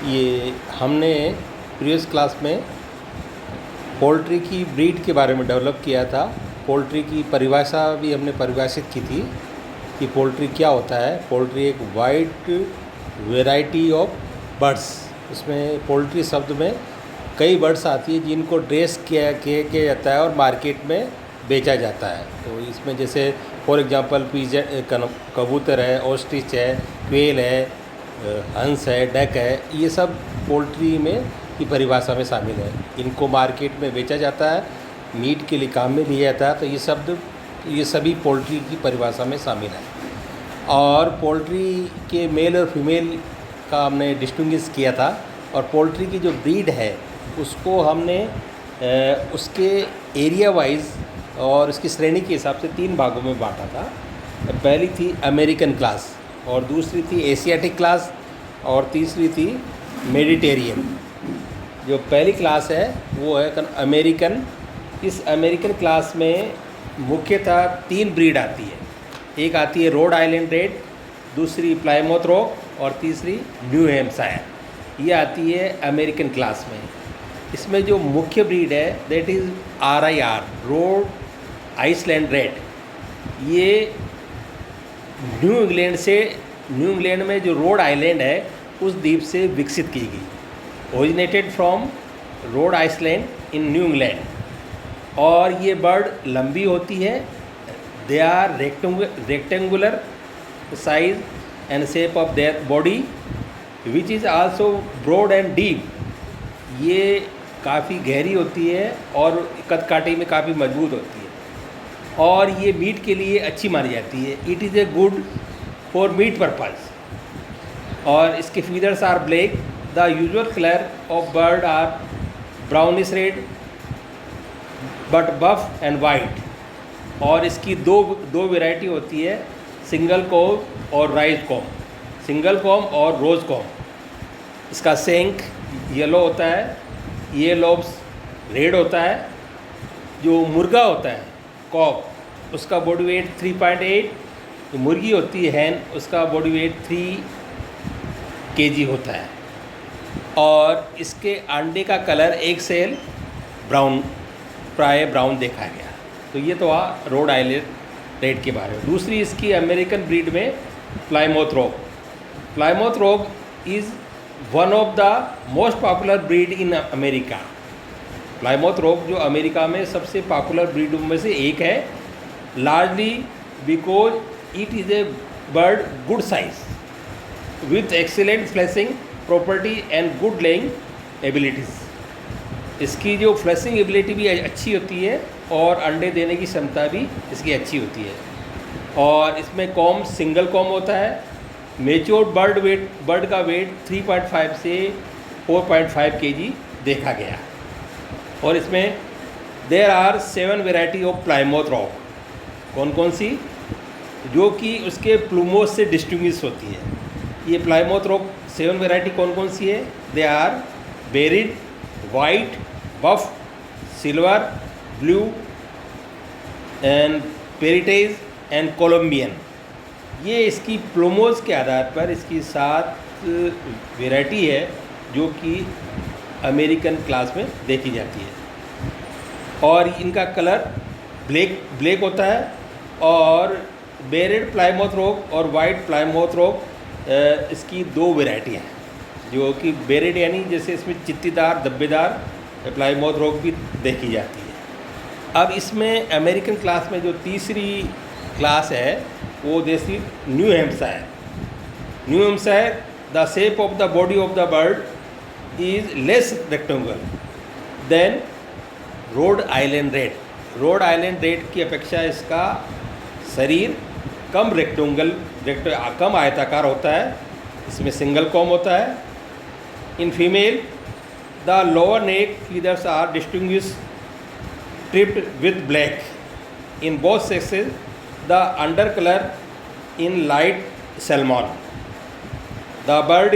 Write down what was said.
ये हमने previous class में पोल्ट्री की ब्रीड के बारे में डेवलप किया था। पोल्ट्री की परिभाषा भी हमने परिभाषित की थी कि पोल्ट्री क्या होता है। पोल्ट्री एक वाइड वैरायटी ऑफ बर्ड्स, इसमें पोल्ट्री शब्द में कई बर्ड्स आती है जिनको ड्रेस किया जाता है और मार्केट में बेचा जाता है। तो इसमें जैसे फॉर एग्जांपल कबूतर है, ऑस्ट्रिच है, क्वेल है, हंस है, डक है, ये सब पोल्ट्री में की परिभाषा में शामिल है। इनको मार्केट में बेचा जाता है, मीट के लिए काम में लिया जाता है। तो ये सभी पोल्ट्री की परिभाषा में शामिल है। और पोल्ट्री के मेल और फीमेल का हमने डिस्टिंग्विश किया था। और पोल्ट्री की जो ब्रीड है उसको हमने उसके एरिया वाइज और उसकी श्रेणी के हिसाब से 3 भागों में बांटा था। पहली थी अमेरिकन क्लास, और दूसरी थी एशियाटिक क्लास, और तीसरी थी मेडिटेरियन। जो पहली क्लास है वो है अमेरिकन। इस अमेरिकन क्लास में मुख्यतः 3 ब्रीड आती है। एक आती है रोड आइलैंड रेड, दूसरी प्लायमाउथ रॉक और तीसरी न्यू हैम्पशायर। ये आती है अमेरिकन क्लास में। इसमें जो मुख्य ब्रीड है that is RIR, Rhode Island Red. ये न्यू इंग्लैंड में जो रोड आइलैंड है उस द्वीप से विकसित की गई, originated from Rhode Island in New England. और ये बर्ड लंबी होती है। They are rectangular size and shape of their body which is also broad and deep. ये काफ़ी गहरी होती है और कद काठी में काफ़ी मजबूत होती है, और ये मीट के लिए अच्छी मानी जाती है। It is a good for meat purpose. और इसके feathers are black. The usual colour of bird are brownish red but buff and white. और इसकी दो वैरायटी होती है, सिंगल कॉम और राइज कॉम, सिंगल कॉम और रोज कॉम। इसका सेंक येलो होता है, ये लोब्स रेड होता है। जो मुर्गा होता है कॉक, उसका बॉडी वेट 3.8, जो मुर्गी होती है हैन, उसका बॉडी वेट 3 kg होता है। और इसके अंडे का कलर एक सेल प्राय ब्राउन देखा गया। तो ये तो रोड आइलैंड रेड के बारे में। दूसरी इसकी अमेरिकन ब्रीड में Plymouth rock. Plymouth rock is one of the most popular breed in America. Plymouth rock जो अमेरिका में सबसे पॉपुलर ब्रीड में से एक है, largely because it is A bird good size with excellent flashing property and good laying abilities. इसकी जो flashing ability भी अच्छी होती है और अंडे देने की क्षमता भी इसकी अच्छी होती है। और इसमें कॉम सिंगल कॉम होता है। मेच्योर्ड बर्ड का वेट 3.5 से 4.5 kg देखा गया। और इसमें there are 7 variety of Plymouth Rock. कौन कौन सी? जो कि उसके प्लूमोस से डिस्टिंग्विश होती है। ये प्लायमाउथ रॉक 7 वैरायटी कौन कौन सी है? They are barred, white, buff, silver, blue and partridge and Columbian. ये इसकी प्लूमोस के आधार पर इसकी 7 वैरायटी है जो कि अमेरिकन क्लास में देखी जाती है। और इनका कलर ब्लैक होता है। और बेरेड प्लायमाउथ रॉक और वाइट प्लायमाउथ रॉक इसकी 2 वैरायटी हैं, जो कि बेरेड यानी जैसे इसमें चित्तीदार धब्बेदार प्लायमाउथ रॉक भी देखी जाती है। अब इसमें अमेरिकन क्लास में जो तीसरी क्लास है वो देसी New Hampshire. New Hampshire, the shape of the body of the bird is less rectangular than Rhode Island Red. Rhode Island Red की अपेक्षा इसका शरीर कम आयताकार होता है। इसमें सिंगल कॉम होता है। In female the lower neck feathers are distinguish tripped with black. In both sexes the under color in light salmon. The bird is